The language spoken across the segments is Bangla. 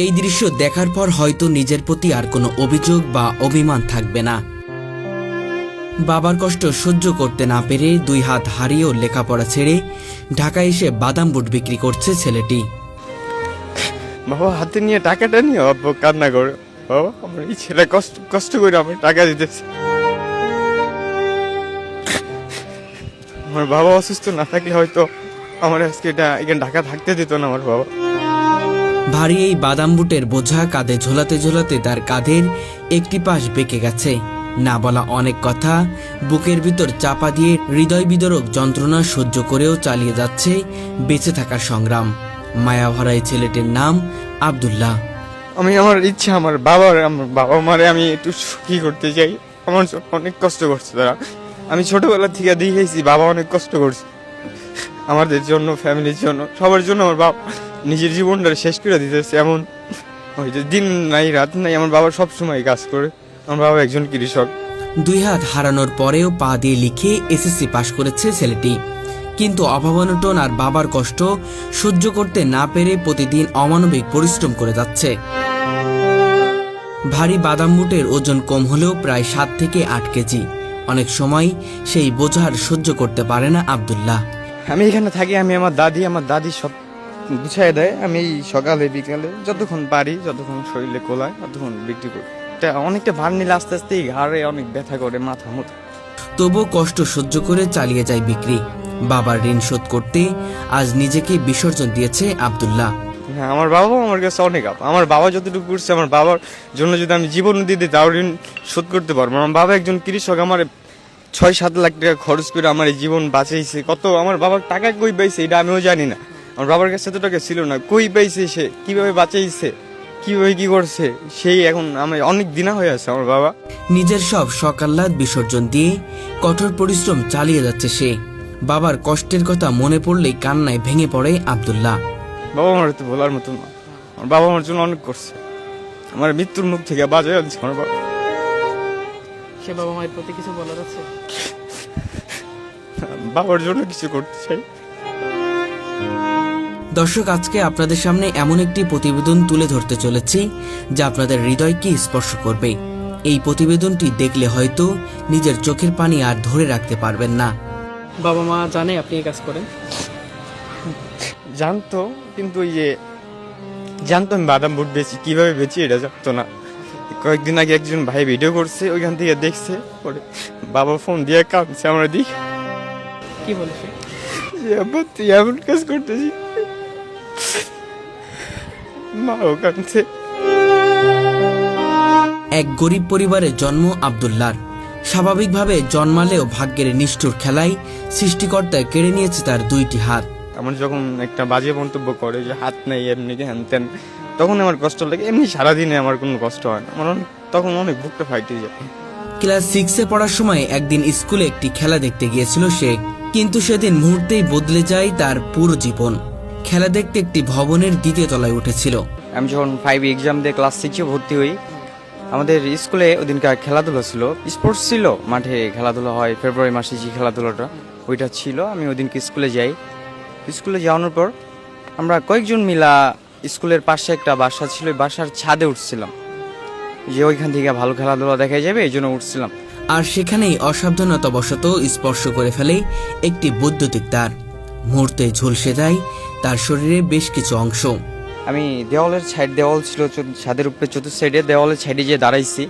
এই দৃশ্য দেখার পর হয়তো নিজের প্রতি আর কোনো অভিযোগ বা অভিমান থাকবে না। বাবার কষ্ট সহ্য করতে না পেরে 2 হাত হারিয়েও লেখাপড়া ছেড়ে ঢাকায় এসে বাদাম বুট বিক্রি করছে ছেলেটি। বাবা হাতে নিয়ে টাকাটা নিয়ে আব্বু কান্না করে, বাবা আমার এই ছেলে কষ্ট করে আমার টাকা দিতেছে। আমার বাবা অসুস্থ না থাকলে হয়তো আমার আজকে এখানে ঢাকা থাকতে দিত না আমার বাবা। ভারী এই বাদাম বুটের বোঝা কাঁধে ঝোলাতে ঝোলাতে তার কাঁধের একটি পাশ বেঁকে গেছে। না বলা অনেক কথা বুকের ভিতর চাপা দিয়ে হৃদয় বিদারক যন্ত্রণা সহ্য করেও চালিয়ে যাচ্ছে বেঁচে থাকার সংগ্রাম। মায়াভরা এই ছেলেটির নাম আব্দুল্লাহ। আমার ইচ্ছা আমার বাবা মারে আমি একটু সুখী করতে চাই। আমার অনেক কষ্ট করছে তারা। আমি ছোটবেলা থেকে দেখেছি বাবা অনেক কষ্ট করছে আমাদের জন্য, ফ্যামিলির জন্য, সবার জন্য। আমার বাবা নিজের জীবনটা শেষ করে দিতেছে, এমন ওই যে দিন নাই রাত নাই আমার বাবা সবসময় কাজ করে। আমার বাবা একজন কৃষক। 2 হাত হারানোর পরেও পা দিয়ে লিখে এসএসসি পাশ করেছে ছেলেটি, কিন্তু অভাব-অনটন আর বাবার কষ্ট সহ্য করতে না পেরে প্রতিদিন অমানবিক পরিশ্রম করে যাচ্ছে। ভারী বাদাম বুটের ওজন কম হলেও প্রায় 7 থেকে 8 কেজি। অনেক সময় সেই বোঝার সহ্য করতে পারে না আব্দুল্লাহ। আমি এখানে থাকি, আমি আমার দাদি সব গুছাই দেয়। আমি সকালে বিকালে যতক্ষণ পারি, যতক্ষণ শরীরে কোলায় ততক্ষণ বিক্রি করি। অনেকটা ভার নিলে আস্তে আস্তে ঘাড়ে অনেক ব্যথা করে, মাথা মুথা। তবু কষ্ট সহ্য করে চালিয়ে যায় বিক্রি। বাবার ঋণ শোধ করতে আজ নিজেকে বিসর্জন দিয়েছে আব্দুল্লাহ। হ্যাঁ, আমার বাবা আমার কাছে অনেক আমার বাবা যতটুকু করছে, আমার বাবার জন্য যদি আমি জীবন দিয়ে দিই তাও ঋণ শোধ করতে পারবো। আমার বাবা একজন কৃষক, আমার 6-7 লাখ টাকা খরচ করে আমার এই জীবন বাঁচাইছে। কত আমার বাবার টাকা কই পাইছে এটা আমিও জানি না। আমার বাবার কাছে এত টাকা ছিল না, কই পাইছে সে, কিভাবে বাঁচাইছে, কিভাবে কি করছে, সেই এখন আমি অনেক দিনা হয়ে আছে আমার বাবা। নিজের সব সকাল্লাদ বিসর্জন দিয়ে কঠোর পরিশ্রম চালিয়ে যাচ্ছে সে। বাবার কষ্টের কথা মনে পড়লেই কান্নায় ভেঙে পড়ে আব্দুল্লাহ। বাবা আমার তো বলার মতো না। আমার বাবা আমার জন্য অনেক করছে, আমার মৃত্যুর মুখ থেকে বাঁচিয়ে আনছে আমার বাবা। সে বাবা মায়ের প্রতি কিছু বলার আছে? বাবার জন্য কিছু করতে চাই। দর্শক, আজকে আপনাদের সামনে এমন একটি প্রতিবেদন তুলে ধরতে চলেছি যা আপনাদের হৃদয়কে স্পর্শ করবে। এই প্রতিবেদনটি দেখলে হয়তো নিজের চোখের পানি আর ধরে রাখতে পারবেন না। বাবা মা জানে আপনি এই কাজ করেন? জানতো, কিন্তু ওই যে জানতো আমি বাদাম বুট বেচি, কিভাবে বেচি এটা জানতো না। কয়েকদিন আগে একজন ভাই ভিডিও করছে, ওইখান থেকে দেখছে, পরে বাবা ফোন দিয়ে কাঁদছে। আমরা দিই কি বলেছে? তুই এমন কাজ করতেছি, মাও কাঁদছে। এক গরিব পরিবারে জন্ম আব্দুল্লাহর। স্বাভাবিকভাবে জন্মালেও ভাগ্যের নিষ্ঠুর খেলায় সৃষ্টিকর্তা কেড়ে নিয়েছে তার 2টি হাত। আমার যখন একটা বাজে মন্তব্য করে যে হাত নেই এমনি হ্যান তেন, তখন আমার কষ্ট লাগে। এমনি সারাদিনে আমার কোনো কষ্ট হয় না, আমার তখন অনেক বুকটা ফাইটে যায়। ক্লাস 6-এ পড়ার সময় একদিন স্কুলে একটি খেলা দেখতে গিয়েছিল সে, কিন্তু সেদিন মুহূর্তেই বদলে যায় তার পুরো জীবন। খেলা দেখতে একটি ভবনের 2য় তলায় উঠেছিল। আমি যখন 5 এক্সাম দিয়ে ক্লাস 6-এ ভর্তি হই, আমাদের স্কুলে ওদিনকার খেলাধুলা ছিল, স্পোর্টস ছিল, মাঠে খেলাধুলা হয় ফেব্রুয়ারি মাসে, যে খেলাধুলাটা ওইটা ছিল। আমি ওদিনকে স্কুলে যাই। স্কুলে যাওয়ানোর পর আমরা কয়েকজন মিলা স্কুলের পাশে একটা বাসা ছিল, ওই বাসার ছাদে উঠছিলাম, যে ওইখান থেকে ভালো খেলাধুলা দেখা যাবে এই জন্য উঠছিলাম। আর সেখানেই অসাবধানতাবশত স্পর্শ করে ফেলে একটি বৈদ্যুতিক তার। মুহূর্তে ঝলসে যায় তার শরীরে বেশ কিছু অংশ। আমি দেওয়াল ছিল ছাদের উপরে, চতুর্থ সাইডে দেওয়ালের সাইডে যে দাঁড়াইছি,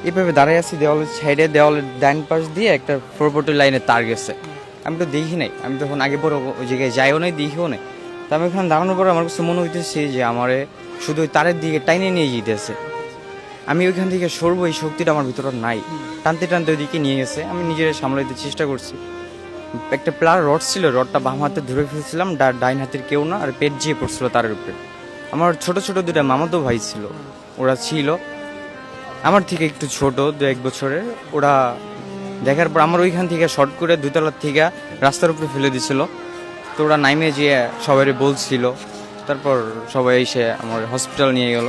এভাবে দাঁড়াই আছি দেওয়ালের সাইডে। দেওয়ালের ডান পাশ দিয়ে একটা 440 লাইনের তার গেছে। আমি তো দেখি নাই, আমি তখন আগে পরে ওই জায়গায় যাইও নাই, দেখিও নাই। তো আমি ওখানে দাঁড়ানোর পর আমার কাছে মনে হইতেছে যে আমারে শুধু ওই তারের দিকে টাইনে নিয়ে যেতেছে। আমি ওইখান থেকে সরবো এই শক্তিটা আমার ভিতরে নাই, টানতে টানতে ওইদিকে নিয়ে গেছে। আমি নিজের সামলাইতে চেষ্টা করছি। একটা প্লার রড ছিল, রডটা বাম হাতে ধরে ফেলছিলাম, ডাইন হাতের কেউ না, আর পেট যেয়ে পড়ছিল তারের উপরে। আমার ছোট ছোট 2টা মামাতো ভাই ছিল, ওরা ছিল আমার থেকে একটু ছোট, 2-1 বছরের। ওরা দেখার পর আমার ওইখান থেকে শর্ট করে 2 তলার থেকে রাস্তার উপরে ফেলে দিছিল। তো ওরা নাইমে যেয়ে সবাই বলছিল, তারপর সবাই এসে আমার হসপিটাল নিয়ে গেল।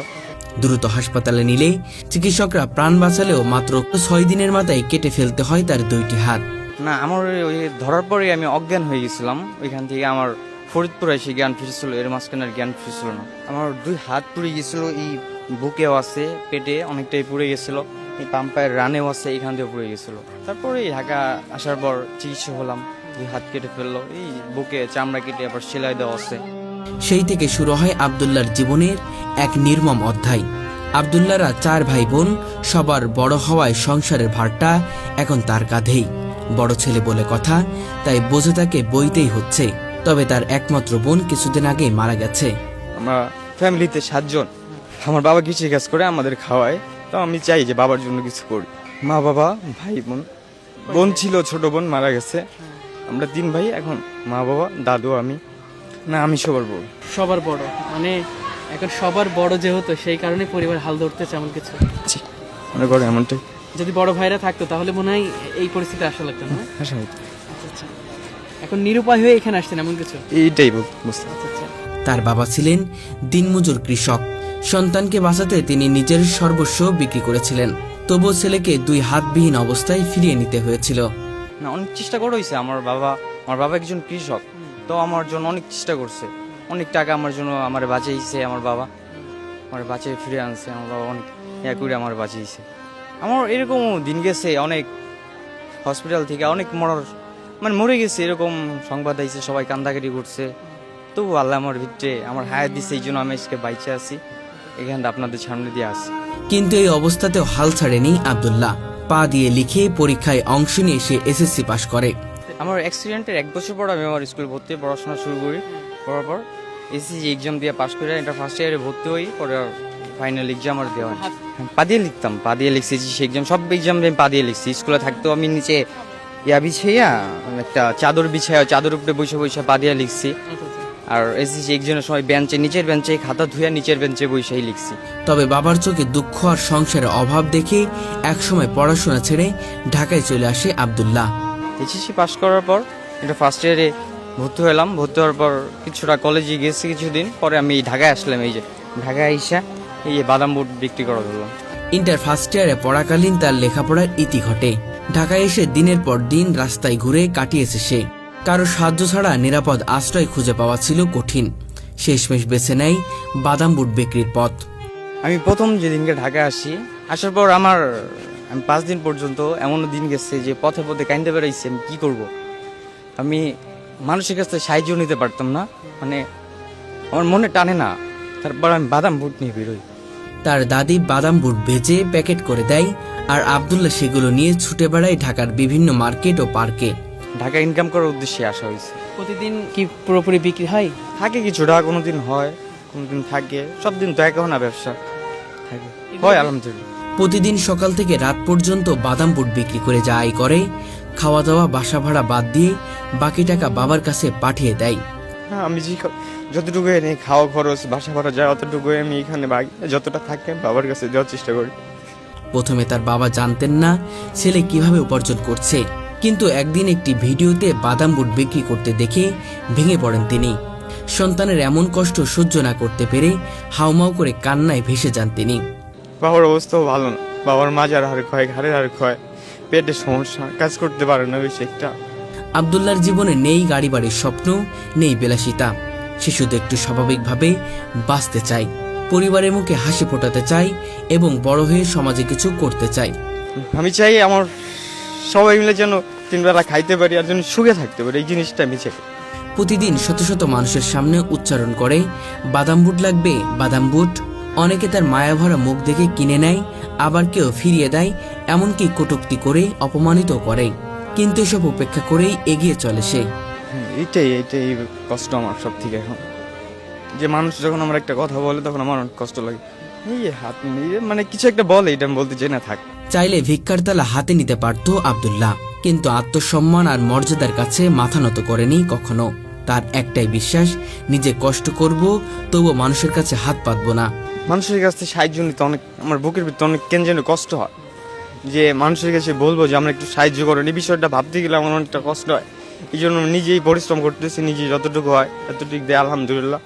দ্রুত হাসপাতালে নিলে চিকিৎসকরা প্রাণ বাঁচালেও মাত্র 6 দিনের মাথায় কেটে ফেলতে হয় তার 2টি হাত। না, আমার ওই ধরার পরে আমি অজ্ঞান হয়ে গেছিলাম। ওইখান থেকে আমার ফরিদপুরে এসে জ্ঞান ফিরেছিল, এর মাঝখানে আর জ্ঞান ফিরেছিল না। আমার 2 হাত পুড়ে গেছিল, এই বুকেও আছে, পেটে অনেকটাই পুড়ে গেছিল, এই পাম্পায়ের রানেও আছে, এখান দিয়ে পুড়ে গেছিল। তারপরে এই ঢাকা আসার পর চিকিৎসা হলাম, 2 হাত কেটে ফেললো, এই বুকে চামড়া কেটে আবার সেলাই দেওয়া আছে। সেই থেকে শুরু হয় আব্দুল্লাহর জীবনের এক নির্মম অধ্যায়। আব্দুল্লাহরা 4 ভাই বোন, সবার বড় হওয়ায় সংসারের ভারটা এখন তার কাঁধেই। বড় ছেলে বলে কথা, তাই বোঝে তাকে বইতেই হচ্ছে। তবে তার একমাত্র বোন কিছুদিন আগেই মারা গেছে। আমরা ফ্যামিলিতে 7 জন। আমার বাবা কৃষি কাজ করে, আমাদের খাওয়ায়। তো আমি চাই যে বাবার জন্য কিছু করি। মা বাবা ভাই বোন, বোন ছিল, ছোট বোন মারা গেছে। আমরা 3 ভাই, এখন মা বাবা দাদু আমি, না আমি সবার বড়। সবার বড় মানে এখন সবার বড় যেহেতু সেই কারণে পরিবার হাল ধরতেছে এমন কিছু। মনে করে এমনটাই যদি বড় ভাইরা থাকতো তাহলে মনে হয় এই পরিস্থিতি আসা লাগতো না। আশা হতো। আচ্ছা আচ্ছা, এখন নিরুপায় হয়ে এখানে আসছেন এমন কিছু। এইটাই বুঝতে। আচ্ছা আচ্ছা, তার বাবা ছিলেন দিনমজুর কৃষক। সন্তানকে বাঁচাতে তিনি নিজের সর্বস্ব বিক্রি করেছিলেন। তবুও ছেলেকে 2 হাতবিহীন অবস্থায় ফিরিয়ে নিতে হয়েছিল। না, অনেক চেষ্টা করে হয়েছে। আমার বাবা একজন কৃষক, তো আমার জন্য অনেক চেষ্টা করছে, অনেক টাকা আমার জন্য আমার বাঁচিয়েছে। আমার বাবা আমার বাঁচিয়ে ফিরে আনছে। আমার বাবা অনেক ইয়া করে আমার বাঁচিয়েছে। আমার এরকম দিন গেছে, অনেক হসপিটাল থেকে অনেক মরে গেছে, এরকম সংবাদ আইছে, সবাই কান্দাকাটি করছে। তবু আল্লাহ আমার ভিতরে আমার হায়াত দিচ্ছে, এই জন্য আমি আজকে বাইচে আছি, এখানটা আপনাদের সামনে দিয়ে আসি। কিন্তু এই অবস্থাতেও হাল ছাড়েনি আব্দুল্লাহ। পা দিয়ে লিখে পরীক্ষায় অংশ নিয়ে সে এসএসসি পাশ করে। আমার অ্যাক্সিডেন্টের 1 বছর পর আমি আমার স্কুল ভর্তি পড়াশোনা শুরু করি। করার পর এসএসসি এক্সাম দিয়ে পাশ করে এটা ফার্স্ট ইয়ারে ভর্তি হই। পরে ফাইনাল এক্সাম আর দেওয়া হয়। পা দিয়ে লিখতাম, পা দিয়ে লিখছি এক্সাম, সব এক্সাম আমি পা দিয়ে লিখছি। স্কুলে থাকতেও আমি নিচে বিছাইয়া একটা চাদর বিছাইয়া চাদর উপরে বসে বসে পা দিয়ে লিখছি। আচ্ছা আচ্ছা। আর এসএসসি এক্সামের সময় নিচের বেঞ্চে খাতা ধুইয়া নিচের বেঞ্চে বসেই লিখছি। তবে বাবার চোখে দুঃখ আর সংসারের অভাব দেখে একসময় পড়াশোনা ছেড়ে ঢাকায় চলে আসে আব্দুল্লাহ। এসএসসি পাশ করার পর এটা ফার্স্ট ইয়ারে ভর্তি হলাম। ভর্তি হওয়ার পর কিছুটা কলেজে গেছি, কিছুদিন পরে আমি ঢাকায় আসলাম। এই যে ঢাকায় আইসা এই বাদাম বুট বিক্রি করা ধরলাম। ইন্টার ফার্স্ট ইয়ারে পড়াকালীন তার লেখাপড়ার ইতি ঘটে। ঢাকায় এসে দিনের পর দিন রাস্তায় ঘুরে কাটিয়েছে সে। কারো সাহায্য ছাড়া নিরাপদ আশ্রয় খুঁজে পাওয়া ছিল কঠিন। শেষমেশ বেছে নেয় বাদাম বুট বিক্রির পথ। আমি প্রথম যেদিনকে ঢাকায় আসার পর আমি 5 দিন পর্যন্ত এমন দিন গেছে যে পথে পথে কাইন্দে বেড়াইছি। আমি কি করব, আমি মানুষের কাছ থেকে সাহায্য নিতে পারতাম না, মানে আমার মনে টানে না। তারপর আমি বাদাম বুট নিয়ে বেরোই। তার দাদি বাদাম বুট ভেজে প্যাকেট করে দেয়, আর আব্দুল্লাহ সেগুলো নিয়ে ছুটে বেড়ায় ঢাকার বিভিন্ন মার্কেট ও পার্কে। ঢাকা ইনকাম করার উদ্দেশ্যে আসা হয়েছে। প্রতিদিন কি পুরোপুরি বিক্রি হয়? থাকে কিছুটা, কোনোদিন হয়, কোনোদিন থাকে, সব দিন তো এক না ব্যবসা থাকে, হয় আলহামদুলিল্লাহ। প্রতিদিন সকাল থেকে রাত পর্যন্ত বাদাম বুট বিক্রি করে যা আয় করে, খাওয়া দাওয়া বাসা ভাড়া বাদ দিয়ে বাকি টাকা বাবার কাছে পাঠিয়ে দেয়। হ্যাঁ, আমি যতটুকু এনে খাওয়া খরচ বাসা ভাড়া যায় অতটুকু আমি এখানে যতটা থাকে বাবার কাছে দেওয়ার চেষ্টা করি। প্রথমে তার বাবা জানতেন না ছেলে কিভাবে উপার্জন করছে, কিন্তু একদিন একটি ভিডিওতে বাদাম বুট বিক্রি করতে দেখে ভেঙে পড়েন তিনি। সন্তানের এমন কষ্ট সহ্য না করতে পেরে হাউমাউ করে কান্নায় ভেসে যান তিনি। বাবার অবস্থাও ভালো না, বাবার মাজার হাড় ক্ষয়, ঘাড়ের হাড় ক্ষয়, পেটের সমস্যা, কাজ করতে পারে না বেশি একটা। আব্দুল্লাহর জীবনে নেই গাড়ি বাড়ির স্বপ্ন, নেই বিলাসিতা। সে শুধু একটু স্বাভাবিকভাবে বাঁচতে চায়, পরিবারের মুখে হাসি ফোটাতে চায় এবং বড় হয়ে সমাজে কিছু করতে চায়। আমি চাই আমার সবাই মিলে যেন 3 বেলা খাইতে পারি আর যেন সুখে থাকতে পারি, এই জিনিসটা আমি চাই। প্রতিদিন শত শত মানুষের সামনে উচ্চারণ করে বাদাম বুট লাগবে, বাদাম বুট। অনেকে তার মায়াভরা মুখ দেখে কিনে নেয়, আবার কেউ ফিরিয়ে দেয়, এমনকি কটূক্তি করে অপমানিত করে। কিন্তু এসব উপেক্ষা করেই এগিয়ে চলে সে। এইটাই কষ্ট আমার সব থেকে এখন, যে মানুষ যখন আমার একটা কথা বলে তখন আমার অনেক কষ্ট লাগে। এই হাত নিয়ে মানে কিছু একটা বলে, এটা আমি বলতে চাই না, থাক। চাইলে ভিক্ষার তালা হাতে নিতে পারত আব্দুল্লাহ, কিন্তু আত্মসম্মান আর মর্যাদার কাছে মাথা নত করেনি কখনো। তার একটাই বিশ্বাস, নিজে কষ্ট করব, তবু মানুষের কাছে হাত পাতব না। মানুষের কাছ থেকে সাহায্য নিতে অনেক আমার বুকের ভিতরে অনেক কেন যেন কষ্ট হয়, যে মানুষের কাছে বলবো যে আমরা একটু সাহায্য করেন, এই বিষয়টা ভাবতে গেলে আমার অনেকটা কষ্ট হয়। এই জন্য নিজেই পরিশ্রম করতেছি, নিজে যতটুকু হয় এতটুকু দেয় আলহামদুলিল্লাহ।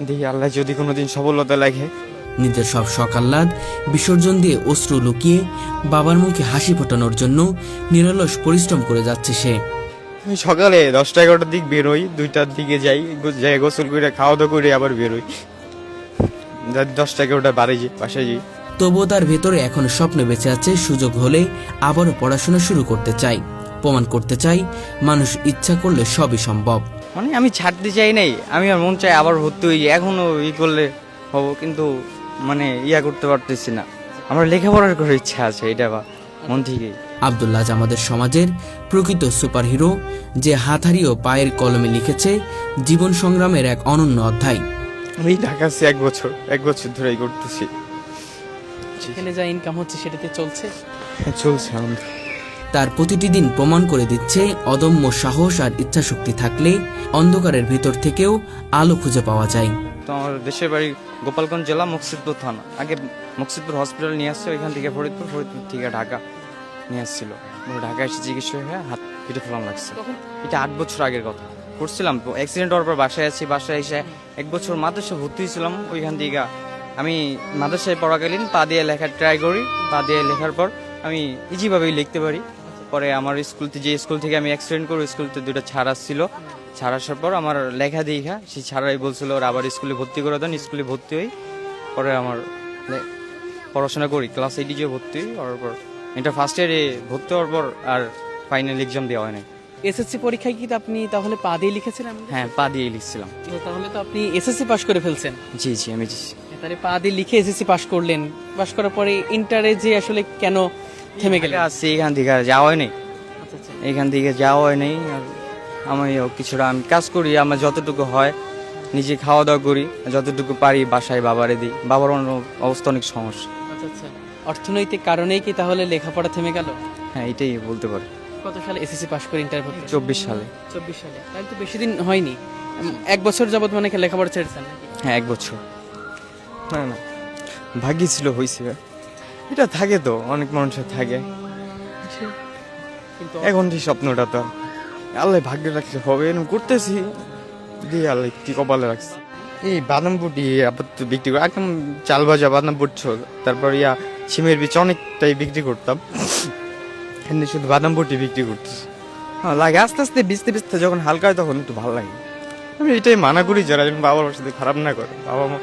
দেখি আল্লাহ যদি কোনোদিন সফলতা লাগে। নিজের সব শখ আহ্লাদ বিসর্জন দিয়ে অশ্রু লুকিয়ে বাবার মুখে হাসি ফোটানোর জন্য নিরলস পরিশ্রম করে যাচ্ছে সে। আমি সকালে 10টা-11টার দিক বেরোই, 2টার দিকে যাই, যাই গোসল করে খাওয়া দাওয়া করে আবার বেরোই, 10টা-11টা বাসায় যাই। তবুও তার ভেতরে এখন স্বপ্ন বেঁচে আছে, সুযোগ হলে আবারও পড়াশোনা শুরু করতে চাই, প্রমাণ করতে চাই মানুষ ইচ্ছা করলে সবই সম্ভব। মানে আমি ছাড়তে চাই নাই, আমি আর মন চাই আবার ভর্তি হই, এখনো করলে হব, কিন্তু মানে করতে পারতেছি না। আমার লেখাপড়ার করে ইচ্ছা আছে, এটা বা মন থেকেই। আব্দুল্লাহ আমাদের সমাজের প্রকৃত সুপারহিরো, যে হাত হারিয়েও পায়ের কলমে লিখেছে জীবন সংগ্রামের এক অনন্য অধ্যায়। আমি ঢাকা আছি এক বছর ধরেই করতেছি। সেখানে যা ইনকাম হচ্ছে সেটাতে চলছে। চলছে আমাদের। তার প্রতিটি দিন প্রমাণ করে দিচ্ছে অদম্য সাহস আর ইচ্ছাশক্তি থাকলে অন্ধকারের ভেতর থেকেও আলো খুঁজে পাওয়া যায়। তো আমার দেশের বাড়ি গোপালগঞ্জ জেলা মুকসিদপুর থানা। আগে মুকসিদপুর হসপিটাল নিয়ে আসছে, ওইখান থেকে ফরিদপুর থেকে ঢাকা নিয়ে আসছিল। ঢাকা এসে চিকিৎসা হয়ে হাত কেটে ফেলাম লাগছে। এটা 8 বছর আগের কথা। করছিলাম অ্যাক্সিডেন্ট হওয়ার পর বাসায় আছি, বাসায় এসে 1 বছর মাদ্রাসা ভর্তি হয়েছিলাম। ওইখান থেকে আমি মাদ্রাসায় পড়াকালীন পা দিয়ে লেখার ট্রাই করি। পা দিয়ে লেখার পর আমি ইজিভাবেই লিখতে পারি। পরে আমার স্কুল থেকে আমি অ্যাক্সিডেন্ট করি, স্কুলতে 2টা ছাড় আসছিল। ছাড় আসার পর আমার লেখা দেখা সেই ছাড়াই বলছিল ওরা আবার স্কুলে ভর্তি করে দেন। স্কুলে ভর্তি হই, পরে আমার পড়াশোনা করি, ক্লাস 8 ভর্তি হই। হওয়ার পর এটা ফার্স্ট ইয়ারে ভর্তি হওয়ার পর আর ফাইনাল এক্সাম দেওয়া হয় নাই। এসএসসি পরীক্ষায় কি আপনি তাহলে পা দিয়ে লিখেছিলেন? হ্যাঁ, পা দিয়ে লিখছিলাম। তাহলে তো আপনি এসএসসি পাশ করে ফেলছেন। জি আমি তাহলে পা দিয়ে লিখে এসএসসি পাশ করলেন। পাশ করার পরে ইন্টারে যে আসলে কেন থেমে গেলেন? আসছি এখান থেকে যাওয়া হয় নাই, এখান থেকে যাওয়া হয় নাই। আর আমি কিছুটা আমি কাজ করি, আমার যতটুকু হয় নিজে খাওয়া দাওয়া করি, যতটুকু পারি বাসায় বাবারে দিই। বাবার অবস্থা অনেক সমস্যা। আচ্ছা, অর্থনৈতিক কারণেই কি তাহলে লেখাপড়া থেমে গেল? হ্যাঁ, এটাই বলতে পারি। কত সালে এসএসসি পাশ করে ইন্টার ভর্তি? 24 সালে। 24 সালে, তাহলে তো বেশি দিন হয়নি। 1 বছর যাবত মানে লেখাপড়া ছেড়েছেন নাকি? হ্যাঁ, 1 বছর। না ভাগ্যি ছিল, হয়েছে। এটা থাকে তো, অনেক মানুষের থাকে। কিন্তু এখন যে স্বপ্নটা তো আল্লাহ ভাগ্যে রাখছে, হবে এরকম করতেছি দিয়ে আল্লাহ কি কপালে রাখছে। এই বাদাম বুটি আপাতত বিক্রি করি, একদম চাল ভাজা বাদাম বুটছ, তারপর সিমের বীজ অনেকটাই বিক্রি করতাম। এমনি শুধু বাদাম বুটি বিক্রি করতেছি। হ্যাঁ, লাগে আস্তে আস্তে বিচতে যখন হালকা হয় তখন একটু ভালো লাগে। আমি এটাই মানা করি যারা যেন বাবার সাথে খারাপ না করে, বাবা মা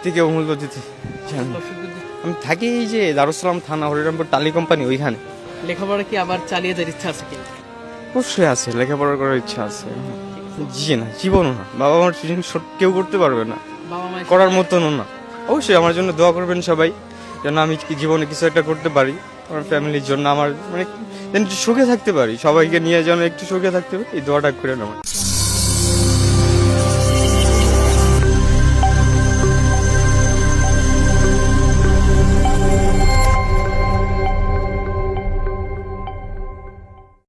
থেকে অমূল্য দিতে জানেন। আমি থাকি এই যে দারুসালাম থানা, হরিরামপুর টালি কোম্পানি, ওইখানে। লেখাপড়া কি আবার চালিয়ে যাওয়ার ইচ্ছা আছে কি? অবশ্যই আছে, লেখাপড়া করার ইচ্ছা আছে। জি না, জীবনও না, বাবা মার জিনিস কেউ করতে পারবে না, বাবা মা করার মতনও না। অবশ্যই আমার জন্য দোয়া করবেন সবাই, যেন আমি জীবনে কিছু একটা করতে পারি আমার ফ্যামিলির জন্য, আমার মানে যেন একটু সুখে থাকতে পারি, সবাইকে নিয়ে যেন একটু সুখে থাকতে পারি, এই দোয়াটা করে নেওয়া।